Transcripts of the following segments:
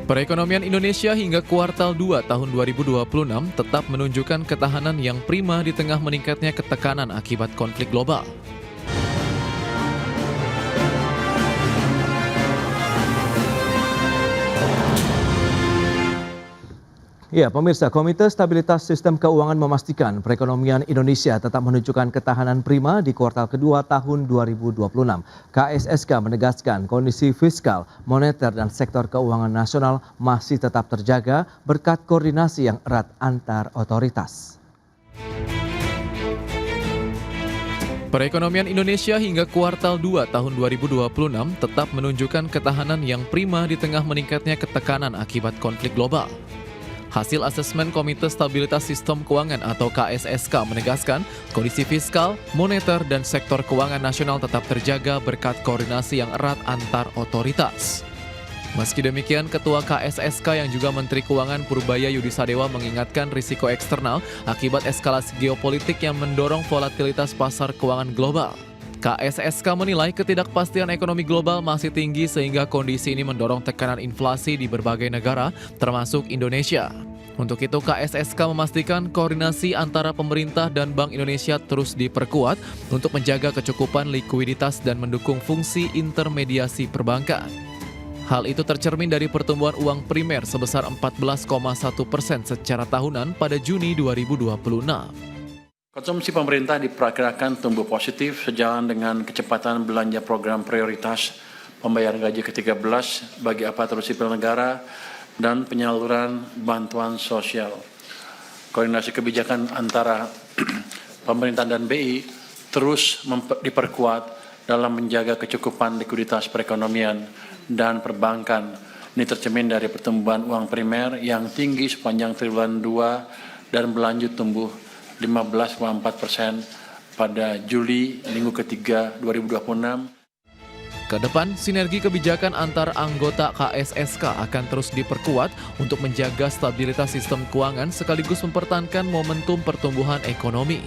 Perekonomian Indonesia hingga kuartal 2 tahun 2026 tetap menunjukkan ketahanan yang prima di tengah meningkatnya ketekanan akibat konflik global. Ya, pemirsa, Komite Stabilitas Sistem Keuangan memastikan perekonomian Indonesia tetap menunjukkan ketahanan prima di kuartal kedua tahun 2026. KSSK menegaskan kondisi fiskal, moneter, dan sektor keuangan nasional masih tetap terjaga berkat koordinasi yang erat antar otoritas. Perekonomian Indonesia hingga kuartal 2 tahun 2026 tetap menunjukkan ketahanan yang prima di tengah meningkatnya ketekanan akibat konflik global. Hasil asesmen Komite Stabilitas Sistem Keuangan atau KSSK menegaskan kondisi fiskal, moneter, dan sektor keuangan nasional tetap terjaga berkat koordinasi yang erat antar otoritas. Meski demikian, Ketua KSSK yang juga Menteri Keuangan Purbaya Yudisadewa mengingatkan risiko eksternal akibat eskalasi geopolitik yang mendorong volatilitas pasar keuangan global. KSSK menilai ketidakpastian ekonomi global masih tinggi sehingga kondisi ini mendorong tekanan inflasi di berbagai negara, termasuk Indonesia. Untuk itu, KSSK memastikan koordinasi antara pemerintah dan Bank Indonesia terus diperkuat untuk menjaga kecukupan likuiditas dan mendukung fungsi intermediasi perbankan. Hal itu tercermin dari pertumbuhan uang primer sebesar 14,1% secara tahunan pada Juni 2026. Konsumsi pemerintah diperkirakan tumbuh positif sejalan dengan kecepatan belanja program prioritas pembayaran gaji ke-13 bagi aparatur sipil negara dan penyaluran bantuan sosial. Koordinasi kebijakan antara pemerintah dan BI terus diperkuat dalam menjaga kecukupan likuiditas perekonomian dan perbankan. Ini tercermin dari pertumbuhan uang primer yang tinggi sepanjang triwulan 2 dan berlanjut tumbuh 15,4% pada Juli minggu ketiga 2026. Kedepan, sinergi kebijakan antar anggota KSSK akan terus diperkuat untuk menjaga stabilitas sistem keuangan sekaligus mempertahankan momentum pertumbuhan ekonomi.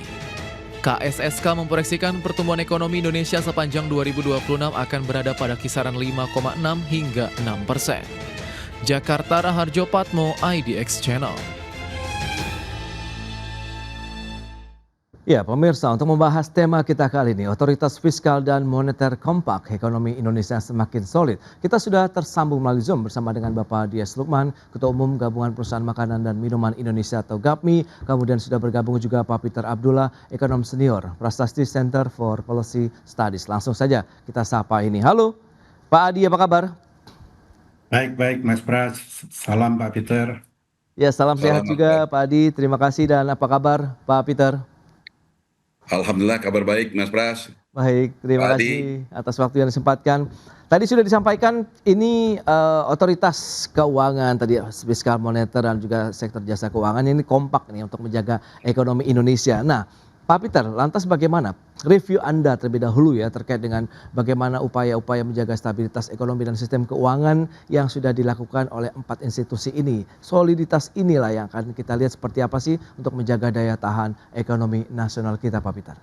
KSSK memproyeksikan pertumbuhan ekonomi Indonesia sepanjang 2026 akan berada pada kisaran 5,6 hingga 6%. Jakarta, Raharjo Patmo, IDX Channel. Ya, pemirsa, untuk membahas tema kita kali ini, otoritas fiskal dan moneter kompak, ekonomi Indonesia semakin solid. Kita sudah tersambung melalui Zoom bersama dengan Bapak Dias Lukman, Ketua Umum Gabungan Perusahaan Makanan dan Minuman Indonesia atau GAPMI. Kemudian sudah bergabung juga Pak Peter Abdullah, Ekonom Senior, Prasasti Center for Policy Studies. Langsung saja kita sapa ini. Halo, Pak Adi, apa kabar? Baik, Mas Pras. Salam Pak Peter. Ya, salam sehat juga Pak Adi. Terima kasih dan apa kabar Pak Peter? Alhamdulillah kabar baik Mas Pras. Baik, terima kasih atas waktu yang disempatkan. Tadi sudah disampaikan ini otoritas keuangan tadi fiskal moneter dan juga sektor jasa keuangan ini kompak nih untuk menjaga ekonomi Indonesia. Nah, Pak Peter, lantas bagaimana review Anda terlebih dahulu ya terkait dengan bagaimana upaya-upaya menjaga stabilitas ekonomi dan sistem keuangan yang sudah dilakukan oleh 4 institusi ini. Soliditas inilah yang akan kita lihat seperti apa sih untuk menjaga daya tahan ekonomi nasional kita, Pak Peter.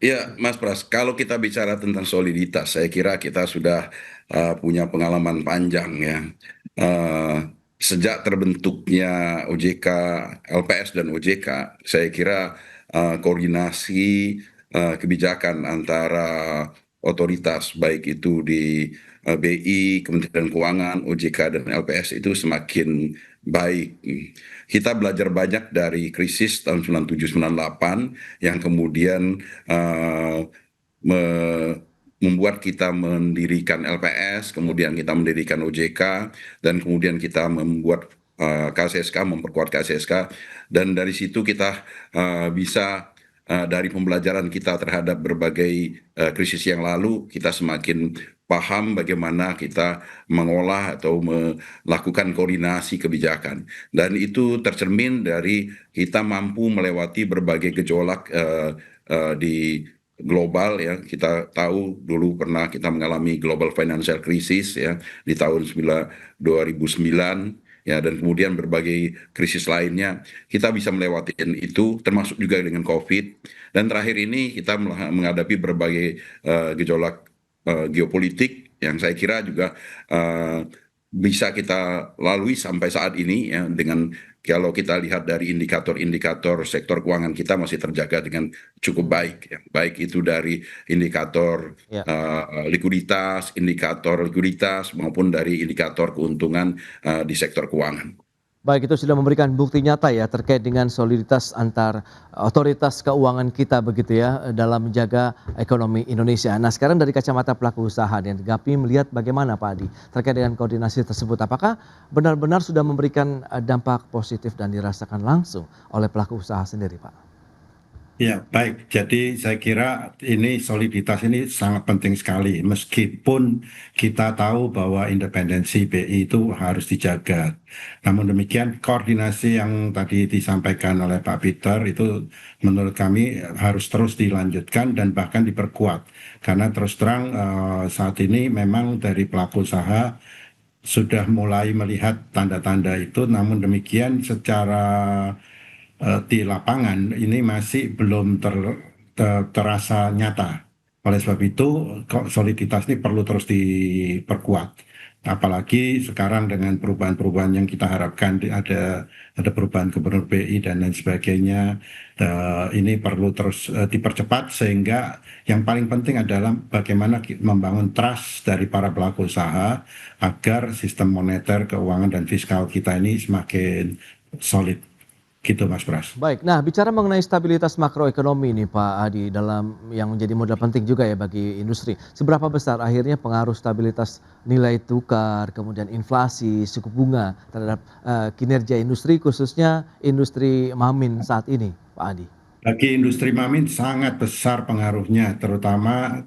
Iya, Mas Pras, kalau kita bicara tentang soliditas, saya kira kita sudah punya pengalaman panjang ya. Sejak terbentuknya OJK, LPS dan OJK, saya kira koordinasi kebijakan antara otoritas baik itu di BI, Kementerian Keuangan, OJK dan LPS itu semakin baik. Kita belajar banyak dari krisis tahun 97-98 yang kemudian membuat kita mendirikan LPS, kemudian kita mendirikan OJK, dan kemudian kita membuat KSSK, memperkuat KSSK, dan dari situ kita bisa dari pembelajaran kita terhadap berbagai krisis yang lalu, kita semakin paham bagaimana kita mengolah atau melakukan koordinasi kebijakan. Dan itu tercermin dari kita mampu melewati berbagai gejolak di global ya. Kita tahu dulu pernah kita mengalami global financial crisis ya di tahun 2009 ya, dan kemudian berbagai krisis lainnya kita bisa melewati itu, termasuk juga dengan COVID. Dan terakhir ini kita menghadapi berbagai gejolak geopolitik yang saya kira juga bisa kita lalui sampai saat ini ya, dengan kalau kita lihat dari indikator-indikator sektor keuangan kita masih terjaga dengan cukup baik ya. Baik itu dari indikator Ya. likuiditas maupun dari indikator keuntungan di sektor keuangan. Baik, itu sudah memberikan bukti nyata ya terkait dengan soliditas antar otoritas keuangan kita begitu ya dalam menjaga ekonomi Indonesia. Nah, sekarang dari kacamata pelaku usaha dan Gapi melihat bagaimana Pak Adi terkait dengan koordinasi tersebut. Apakah benar-benar sudah memberikan dampak positif dan dirasakan langsung oleh pelaku usaha sendiri, Pak? Ya, baik. Jadi saya kira ini soliditas ini sangat penting sekali. Meskipun kita tahu bahwa independensi BI itu harus dijaga. Namun demikian koordinasi yang tadi disampaikan oleh Pak Peter itu menurut kami harus terus dilanjutkan dan bahkan diperkuat. Karena terus terang saat ini memang dari pelaku usaha sudah mulai melihat tanda-tanda itu. Namun demikian secara di lapangan ini masih belum terasa nyata. Oleh sebab itu, soliditas ini perlu terus diperkuat. Apalagi sekarang dengan perubahan-perubahan yang kita harapkan, ada perubahan gubernur BI dan lain sebagainya. Ini perlu terus dipercepat sehingga yang paling penting adalah bagaimana membangun trust dari para pelaku usaha agar sistem moneter, keuangan dan fiskal kita ini semakin solid. Gitu Mas Pras. Baik, nah bicara mengenai stabilitas makroekonomi nih Pak Adi dalam yang menjadi modal penting juga ya bagi industri. Seberapa besar akhirnya pengaruh stabilitas nilai tukar, kemudian inflasi, suku bunga terhadap kinerja industri khususnya industri Mamin saat ini Pak Adi? Bagi industri Mamin sangat besar pengaruhnya, terutama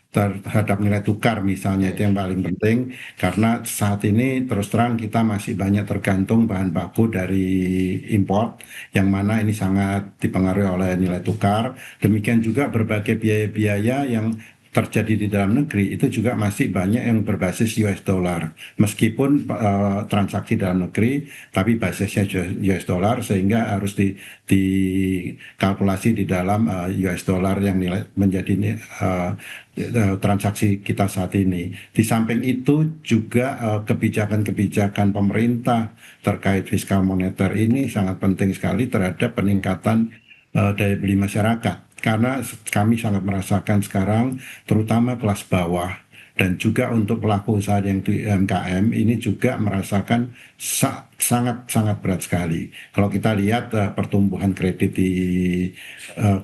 terhadap nilai tukar misalnya, itu yang paling penting. Karena saat ini terus terang kita masih banyak tergantung bahan baku dari impor, yang mana ini sangat dipengaruhi oleh nilai tukar. Demikian juga berbagai biaya-biaya yang terjadi di dalam negeri itu juga masih banyak yang berbasis US dollar. Meskipun transaksi dalam negeri, tapi basisnya US dollar sehingga harus dikalkulasi di dalam US dollar yang nilai menjadi transaksi kita saat ini. Di samping itu juga kebijakan-kebijakan pemerintah terkait fiskal moneter ini sangat penting sekali terhadap peningkatan daya beli masyarakat. Karena kami sangat merasakan sekarang terutama kelas bawah dan juga untuk pelaku usaha yang di UMKM ini juga merasakan sangat berat sekali. Kalau kita lihat pertumbuhan kredit di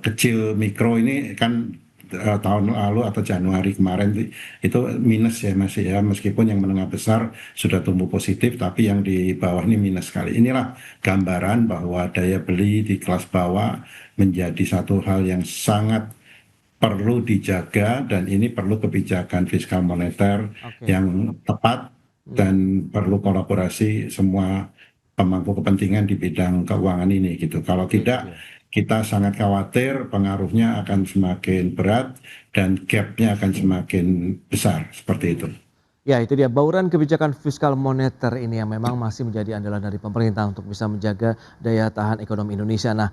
kecil mikro ini kan tahun lalu atau Januari kemarin itu minus ya masih ya, meskipun yang menengah besar sudah tumbuh positif tapi yang di bawah ini minus sekali. Inilah gambaran bahwa daya beli di kelas bawah menjadi satu hal yang sangat perlu dijaga dan ini perlu kebijakan fiskal moneter yang tepat dan perlu kolaborasi semua pemangku kepentingan di bidang keuangan ini gitu. Kalau tidak kita sangat khawatir pengaruhnya akan semakin berat dan gap-nya akan semakin besar seperti itu. Ya itu dia bauran kebijakan fiskal moneter ini yang memang masih menjadi andalan dari pemerintah untuk bisa menjaga daya tahan ekonomi Indonesia. Nah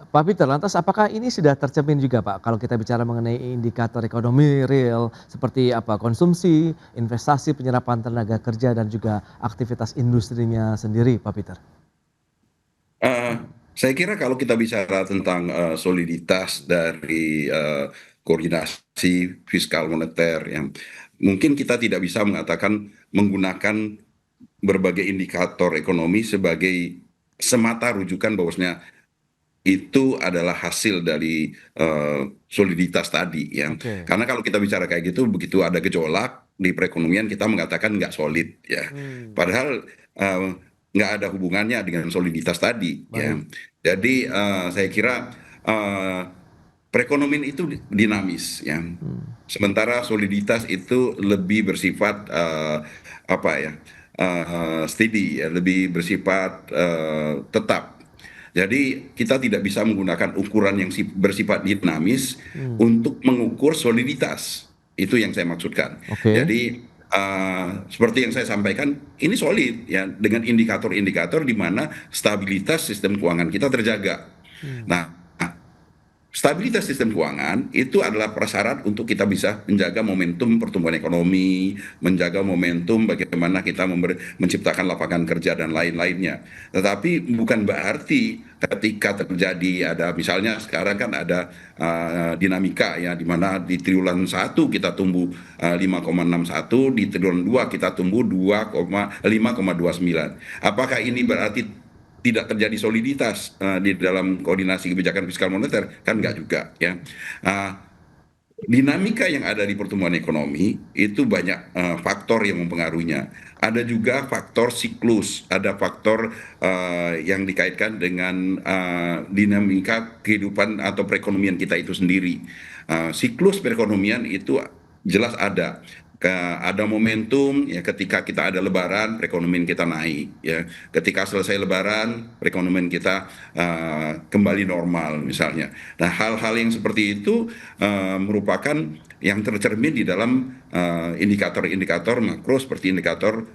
Pak Peter, lantas apakah ini sudah tercermin juga Pak kalau kita bicara mengenai indikator ekonomi real seperti apa konsumsi, investasi, penyerapan tenaga kerja dan juga aktivitas industrinya sendiri Pak Peter? Saya kira kalau kita bicara tentang soliditas dari koordinasi fiskal moneter yang mungkin kita tidak bisa mengatakan menggunakan berbagai indikator ekonomi sebagai semata rujukan bahwasanya itu adalah hasil dari soliditas tadi ya. Karena kalau kita bicara kayak gitu, begitu ada gejolak di perekonomian kita mengatakan nggak solid ya. Padahal nggak ada hubungannya dengan soliditas tadi ya. Jadi saya kira perekonomian itu dinamis ya. Sementara soliditas itu lebih bersifat steady ya, lebih bersifat tetap. Jadi kita tidak bisa menggunakan ukuran yang bersifat dinamis untuk mengukur soliditas. Itu yang saya maksudkan. Jadi seperti yang saya sampaikan, ini solid ya dengan indikator-indikator di mana stabilitas sistem keuangan kita terjaga. Nah, stabilitas sistem keuangan itu adalah prasyarat untuk kita bisa menjaga momentum pertumbuhan ekonomi, menjaga momentum bagaimana kita menciptakan lapangan kerja dan lain-lainnya. Tetapi bukan berarti ketika terjadi ada misalnya sekarang kan ada dinamika ya di mana di triwulan 1 kita tumbuh 5,61, di triwulan 2 kita tumbuh 5,29. Apakah ini berarti tidak terjadi soliditas di dalam koordinasi kebijakan fiskal moneter? Kan enggak juga ya. Dinamika yang ada di pertumbuhan ekonomi itu banyak faktor yang mempengaruhinya. Ada juga faktor siklus, ada faktor yang dikaitkan dengan dinamika kehidupan atau perekonomian kita itu sendiri. Siklus perekonomian itu jelas ada. Ada momentum ya ketika kita ada lebaran perekonomian kita naik ya, ketika selesai lebaran perekonomian kita kembali normal misalnya. Nah, hal-hal yang seperti itu merupakan yang tercermin di dalam indikator-indikator makro seperti indikator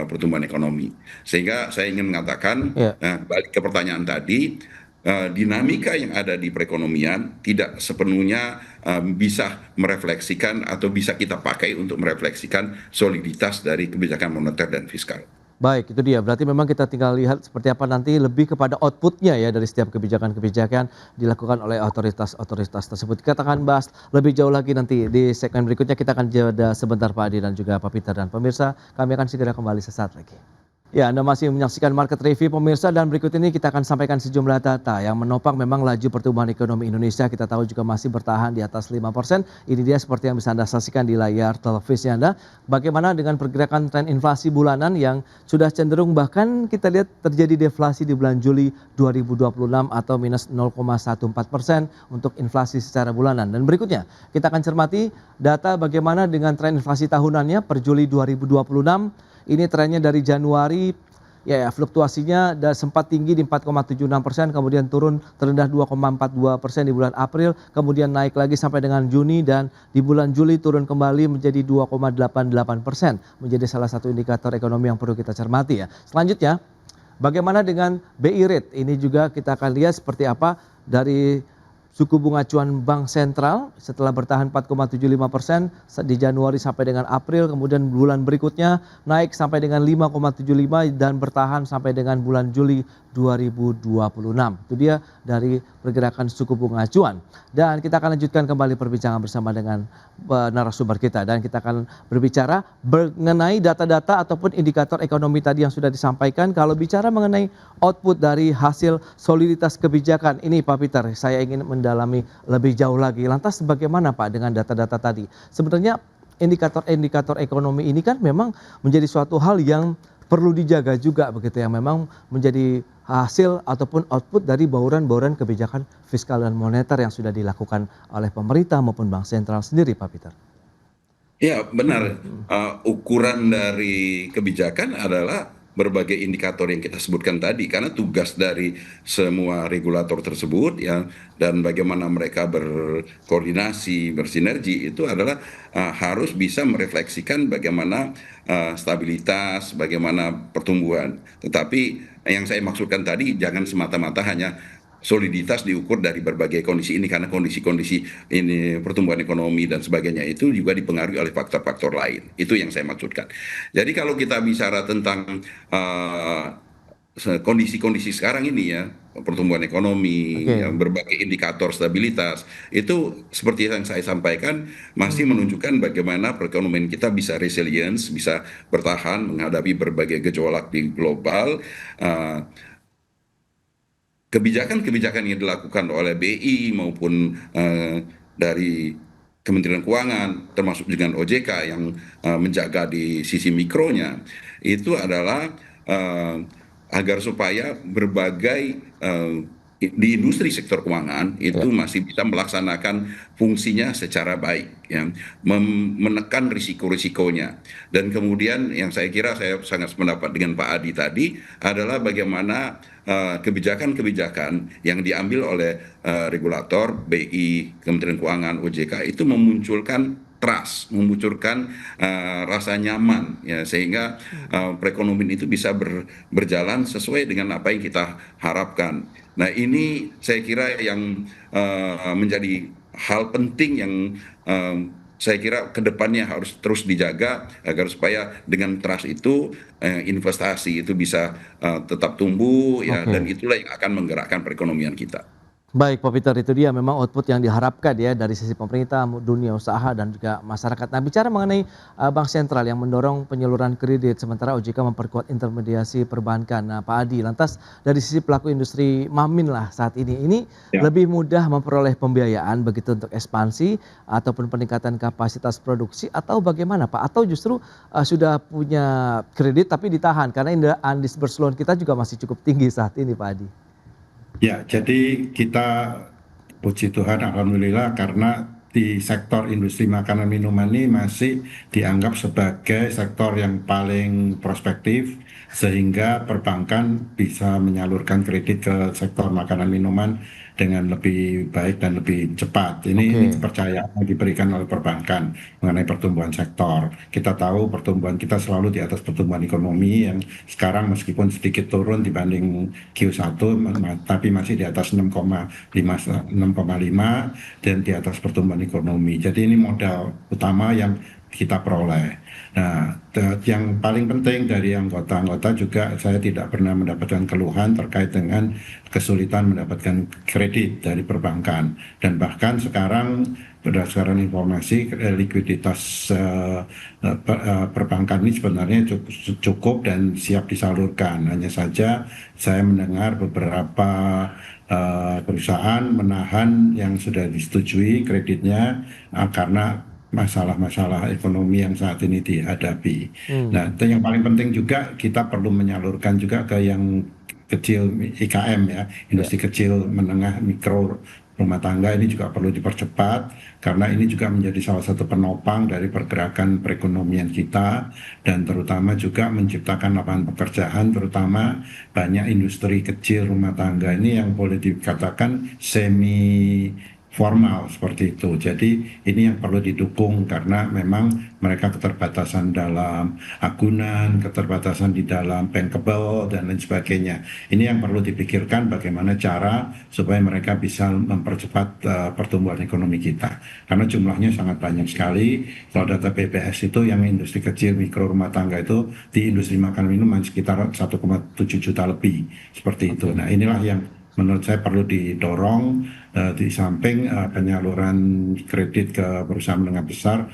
pertumbuhan ekonomi. Sehingga saya ingin mengatakan balik ke pertanyaan tadi, dinamika yang ada di perekonomian tidak sepenuhnya bisa merefleksikan atau bisa kita pakai untuk merefleksikan soliditas dari kebijakan moneter dan fiskal. Baik, itu dia. Berarti memang kita tinggal lihat seperti apa nanti lebih kepada outputnya ya dari setiap kebijakan-kebijakan dilakukan oleh otoritas-otoritas tersebut. Kita akan bahas lebih jauh lagi nanti di segmen berikutnya. Kita akan jeda sebentar Pak Adi dan juga Pak Peter, dan pemirsa kami akan segera kembali sesaat lagi. Ya, Anda masih menyaksikan Market Review pemirsa, dan berikut ini kita akan sampaikan sejumlah data yang menopang memang laju pertumbuhan ekonomi Indonesia. Kita tahu juga masih bertahan di atas 5%. Ini dia seperti yang bisa Anda saksikan di layar televisi Anda. Bagaimana dengan pergerakan tren inflasi bulanan yang sudah cenderung bahkan kita lihat terjadi deflasi di bulan Juli 2026 atau minus 0,14% untuk inflasi secara bulanan. Dan berikutnya kita akan cermati data bagaimana dengan tren inflasi tahunannya per Juli 2026. Ini trennya dari Januari, ya fluktuasinya sempat tinggi di 4,76%, kemudian turun terendah 2,42% di bulan April, kemudian naik lagi sampai dengan Juni, dan di bulan Juli turun kembali menjadi 2,88%, menjadi salah satu indikator ekonomi yang perlu kita cermati ya. Selanjutnya, bagaimana dengan BI rate? Ini juga kita akan lihat seperti apa dari suku bunga acuan Bank Sentral setelah bertahan 4,75% di Januari sampai dengan April, kemudian bulan berikutnya naik sampai dengan 5,75 dan bertahan sampai dengan bulan Juli 2026. Itu dia dari pergerakan suku bunga acuan. Dan kita akan lanjutkan kembali perbincangan bersama dengan narasumber kita, dan kita akan berbicara mengenai data-data ataupun indikator ekonomi tadi yang sudah disampaikan. Kalau bicara mengenai output dari hasil soliditas kebijakan ini Pak Peter, saya ingin mendalami lebih jauh lagi. Lantas bagaimana Pak dengan data-data tadi? Sebenarnya indikator-indikator ekonomi ini kan memang menjadi suatu hal yang perlu dijaga juga begitu, yang memang menjadi hasil ataupun output dari bauran-bauran kebijakan fiskal dan moneter yang sudah dilakukan oleh pemerintah maupun Bank Sentral sendiri Pak Peter. Ya benar, ukuran dari kebijakan adalah berbagai indikator yang kita sebutkan tadi, karena tugas dari semua regulator tersebut ya, dan bagaimana mereka berkoordinasi, bersinergi itu adalah harus bisa merefleksikan bagaimana stabilitas, bagaimana pertumbuhan. Tetapi yang saya maksudkan tadi jangan semata-mata hanya soliditas diukur dari berbagai kondisi ini, karena kondisi-kondisi ini pertumbuhan ekonomi dan sebagainya itu juga dipengaruhi oleh faktor-faktor lain. Itu yang saya maksudkan. Jadi kalau kita bicara tentang kondisi-kondisi sekarang ini ya, pertumbuhan ekonomi, berbagai indikator stabilitas, itu seperti yang saya sampaikan masih menunjukkan bagaimana perekonomian kita bisa resilience, bisa bertahan menghadapi berbagai gejolak di global. Kebijakan-kebijakan yang dilakukan oleh BI maupun dari Kementerian Keuangan, termasuk dengan OJK yang menjaga di sisi mikronya, itu adalah agar supaya berbagai di industri sektor keuangan itu masih bisa melaksanakan fungsinya secara baik, ya, menekan risiko-risikonya. Dan kemudian yang saya kira saya sangat sependapat dengan Pak Adi tadi adalah bagaimana kebijakan-kebijakan yang diambil oleh regulator BI, Kementerian Keuangan, OJK itu memunculkan trust, memunculkan rasa nyaman, ya, sehingga perekonomian itu bisa berjalan sesuai dengan apa yang kita harapkan. Nah, ini saya kira yang menjadi hal penting yang saya kira kedepannya harus terus dijaga agar supaya dengan trust itu investasi itu bisa tetap tumbuh, ya, dan Oke. itulah yang akan menggerakkan perekonomian kita. Baik Pak Peter, itu dia memang output yang diharapkan ya dari sisi pemerintah, dunia usaha dan juga masyarakat. Nah bicara mengenai bank sentral yang mendorong penyaluran kredit sementara OJK memperkuat intermediasi perbankan. Nah Pak Adi, lantas dari sisi pelaku industri Mamin lah saat ini Ya. lebih mudah memperoleh pembiayaan begitu untuk ekspansi ataupun peningkatan kapasitas produksi atau bagaimana Pak? Atau justru sudah punya kredit tapi ditahan karena undisbursed loan kita juga masih cukup tinggi saat ini Pak Adi. Ya, jadi kita puji Tuhan, alhamdulillah, karena di sektor industri makanan minuman ini masih dianggap sebagai sektor yang paling prospektif, sehingga perbankan bisa menyalurkan kredit ke sektor makanan minuman dengan lebih baik dan lebih cepat. Ini Oke. kepercayaan yang diberikan oleh perbankan mengenai pertumbuhan sektor. Kita tahu pertumbuhan kita selalu di atas pertumbuhan ekonomi yang sekarang meskipun sedikit turun dibanding Q1, tapi masih di atas 6,5 dan di atas pertumbuhan ekonomi. Jadi ini modal utama yang kita peroleh. Nah, yang paling penting dari anggota-anggota juga saya tidak pernah mendapatkan keluhan terkait dengan kesulitan mendapatkan kredit dari perbankan. Dan bahkan sekarang berdasarkan informasi likuiditas perbankan ini sebenarnya cukup dan siap disalurkan. Hanya saja saya mendengar beberapa perusahaan menahan yang sudah disetujui kreditnya karena masalah-masalah ekonomi yang saat ini dihadapi. Nah, itu yang paling penting juga kita perlu menyalurkan juga ke yang kecil IKM ya, industri kecil, menengah, mikro, rumah tangga ini juga perlu dipercepat karena ini juga menjadi salah satu penopang dari pergerakan perekonomian kita dan terutama juga menciptakan lapangan pekerjaan, terutama banyak industri kecil rumah tangga ini yang boleh dikatakan semi formal seperti itu. Jadi ini yang perlu didukung karena memang mereka keterbatasan dalam agunan, keterbatasan di dalam bankable dan lain sebagainya. Ini yang perlu dipikirkan bagaimana cara supaya mereka bisa mempercepat pertumbuhan ekonomi kita. Karena jumlahnya sangat banyak sekali. Kalau data BPS itu yang industri kecil, mikro rumah tangga itu di industri makanan minuman sekitar 1,7 juta lebih seperti itu. Nah, inilah yang menurut saya perlu didorong di samping penyaluran kredit ke perusahaan menengah besar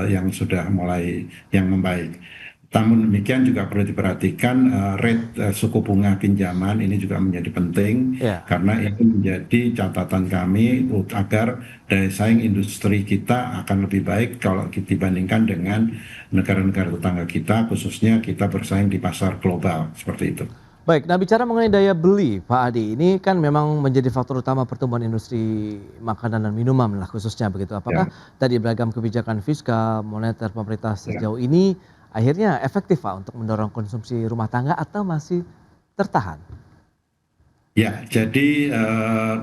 yang sudah mulai yang membaik. Namun demikian juga perlu diperhatikan rate suku bunga pinjaman ini juga menjadi penting Ya. karena itu menjadi catatan kami agar daya saing industri kita akan lebih baik kalau dibandingkan dengan negara-negara tetangga kita, khususnya kita bersaing di pasar global seperti itu. Baik, nah bicara mengenai daya beli Pak Adi, ini kan memang menjadi faktor utama pertumbuhan industri makanan dan minuman lah khususnya begitu. Ya, Apakah tadi beragam kebijakan fiskal, moneter pemerintah ya. sejauh ini akhirnya efektif Pak untuk mendorong konsumsi rumah tangga atau masih tertahan? Ya, jadi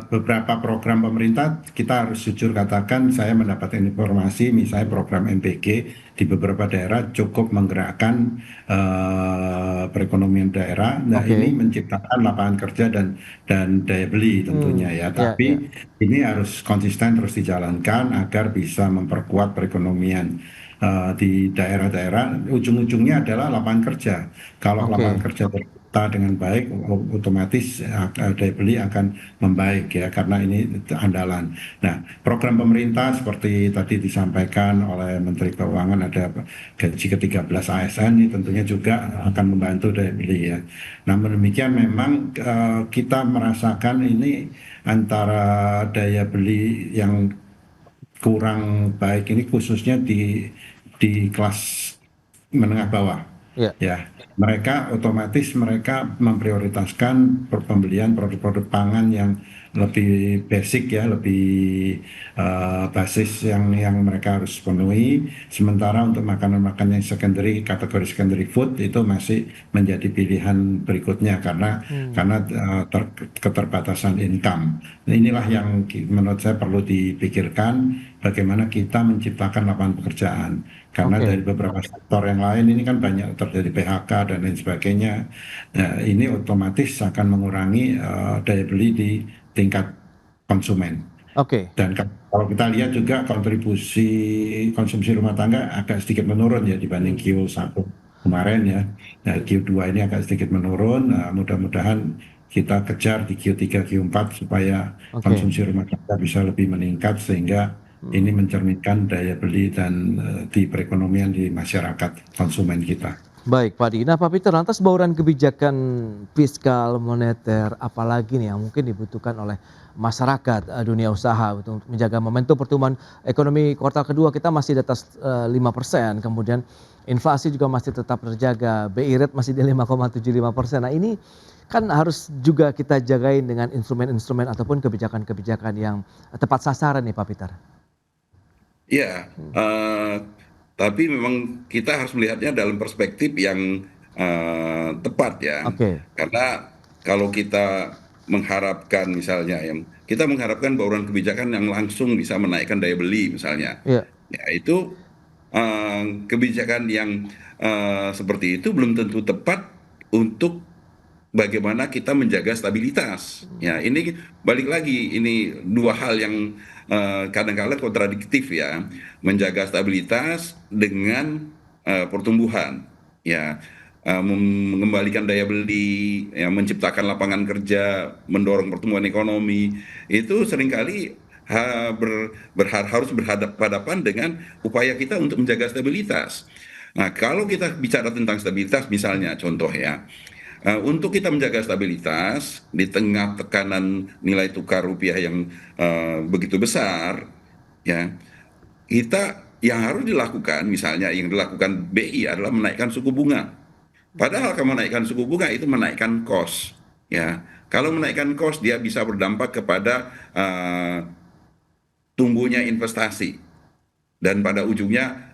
beberapa program pemerintah kita harus jujur katakan saya mendapatkan informasi misalnya program MPG di beberapa daerah cukup menggerakkan perekonomian daerah. Nah, ini Oke. menciptakan lapangan kerja dan daya beli tentunya ya. Ya, ya. Tapi ini harus konsisten terus dijalankan agar bisa memperkuat perekonomian di daerah-daerah. Ujung-ujungnya adalah lapangan kerja. Kalau lapangan Oke. kerja tercipta dengan baik, otomatis daya beli akan membaik ya, karena ini andalan. Nah, program pemerintah seperti tadi disampaikan oleh Menteri Keuangan ada gaji ke-13 ASN ini tentunya juga akan membantu daya beli ya. Namun demikian memang kita merasakan ini antara daya beli yang kurang baik ini khususnya di kelas menengah bawah. Ya. Ya, mereka otomatis mereka memprioritaskan pembelian produk-produk pangan yang lebih basic ya, lebih basis yang mereka harus penuhi. Sementara untuk makanan-makanan yang secondary, kategori secondary food itu masih menjadi pilihan berikutnya karena keterbatasan income. Nah, inilah yang menurut saya perlu dipikirkan bagaimana kita menciptakan lapangan pekerjaan. Karena Oke. dari beberapa sektor yang lain ini kan banyak terjadi PHK dan lain sebagainya. Nah, ini otomatis akan mengurangi daya beli di tingkat konsumen. Oke. Dan kalau kita lihat juga kontribusi konsumsi rumah tangga agak sedikit menurun ya dibanding Q1 kemarin ya. Nah, Q2 ini agak sedikit menurun. Nah, mudah-mudahan kita kejar di Q3, Q4 supaya Oke. konsumsi rumah tangga bisa lebih meningkat sehingga ini mencerminkan daya beli dan di perekonomian di masyarakat konsumen kita. Baik, Pak Adi. Nah, Pak Peter, lantas bauran kebijakan fiskal moneter apalagi nih yang mungkin dibutuhkan oleh masyarakat dunia usaha untuk menjaga momentum pertumbuhan ekonomi kuartal kedua kita masih di atas 5%, kemudian inflasi juga masih tetap terjaga, BI rate masih di 5,75%. Nah, ini kan harus juga kita jagain dengan instrumen-instrumen ataupun kebijakan-kebijakan yang tepat sasaran nih, Pak Peter. Iya, tapi memang kita harus melihatnya dalam perspektif yang tepat ya. Oke. Karena kalau kita mengharapkan misalnya, kita mengharapkan bauran kebijakan yang langsung bisa menaikkan daya beli misalnya. Iya. Ya itu kebijakan yang seperti itu belum tentu tepat untuk bagaimana kita menjaga stabilitas. Ya, ini balik lagi, ini dua hal yang kadang-kadang kontradiktif ya, menjaga stabilitas dengan pertumbuhan. Ya, mengembalikan daya beli, ya, menciptakan lapangan kerja, mendorong pertumbuhan ekonomi, itu seringkali harus berhadapan dengan upaya kita untuk menjaga stabilitas. Nah, kalau kita bicara tentang stabilitas, misalnya contoh ya, untuk kita menjaga stabilitas di tengah tekanan nilai tukar rupiah yang begitu besar, ya kita yang harus dilakukan, misalnya yang dilakukan BI adalah menaikkan suku bunga. Padahal kalau menaikkan suku bunga itu menaikkan cost, ya. Kalau menaikkan cost dia bisa berdampak kepada tumbuhnya investasi dan pada ujungnya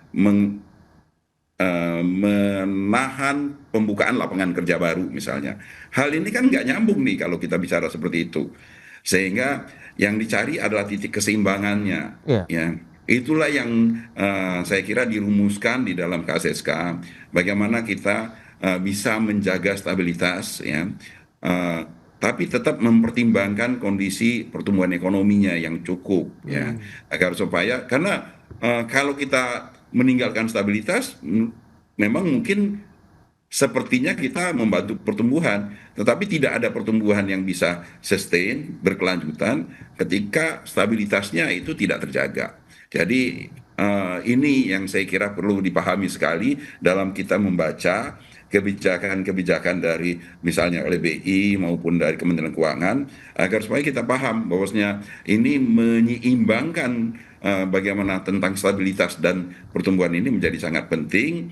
menahan pembukaan lapangan kerja baru misalnya. Hal ini kan nggak nyambung nih kalau kita bicara seperti itu. Sehingga yang dicari adalah titik keseimbangannya. Iya. Ya, itulah yang saya kira dirumuskan di dalam KSSK. Bagaimana kita bisa menjaga stabilitas, ya, tapi tetap mempertimbangkan kondisi pertumbuhan ekonominya yang cukup, ya, agar supaya karena kalau kita meninggalkan stabilitas, memang mungkin sepertinya kita membantu pertumbuhan, tetapi tidak ada pertumbuhan yang bisa sustain, berkelanjutan ketika stabilitasnya itu tidak terjaga. Jadi ini yang saya kira perlu dipahami sekali dalam kita membaca kebijakan-kebijakan dari misalnya oleh BI maupun dari Kementerian Keuangan, agar supaya kita paham bahwasanya ini menyeimbangkan bagaimana tentang stabilitas dan pertumbuhan ini menjadi sangat penting,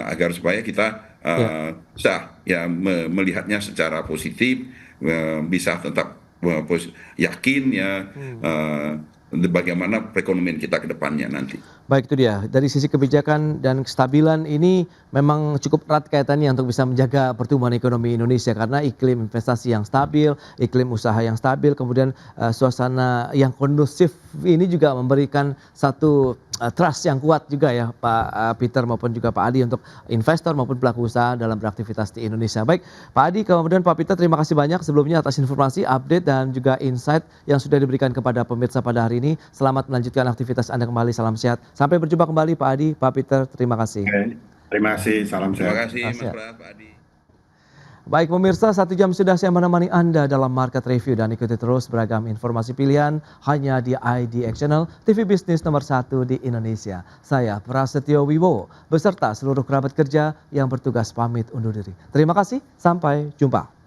agar supaya kita bisa ya melihatnya secara positif, bisa tetap yakin ya bagaimana perekonomian kita ke depannya nanti. Baik, itu dia. Dari sisi kebijakan dan kestabilan ini memang cukup erat kaitannya untuk bisa menjaga pertumbuhan ekonomi Indonesia karena iklim investasi yang stabil, iklim usaha yang stabil, kemudian suasana yang kondusif ini juga memberikan satu trust yang kuat juga ya Pak Peter maupun juga Pak Adi untuk investor maupun pelaku usaha dalam beraktivitas di Indonesia. Baik, Pak Adi kemudian Pak Peter, terima kasih banyak sebelumnya atas informasi, update dan juga insight yang sudah diberikan kepada pemirsa pada hari ini. Selamat melanjutkan aktivitas Anda kembali, salam sehat. Sampai berjumpa kembali Pak Adi, Pak Peter, terima kasih. Oke, terima kasih, salam Terima sehat. kasih Mas Pras, Pak Adi. Baik pemirsa, 1 jam sudah saya menemani Anda dalam Market Review dan ikuti terus beragam informasi pilihan hanya di IDX Channel, TV bisnis nomor 1 di Indonesia. Saya Prasetyo Wibowo beserta seluruh kerabat kerja yang bertugas pamit undur diri. Terima kasih, sampai jumpa.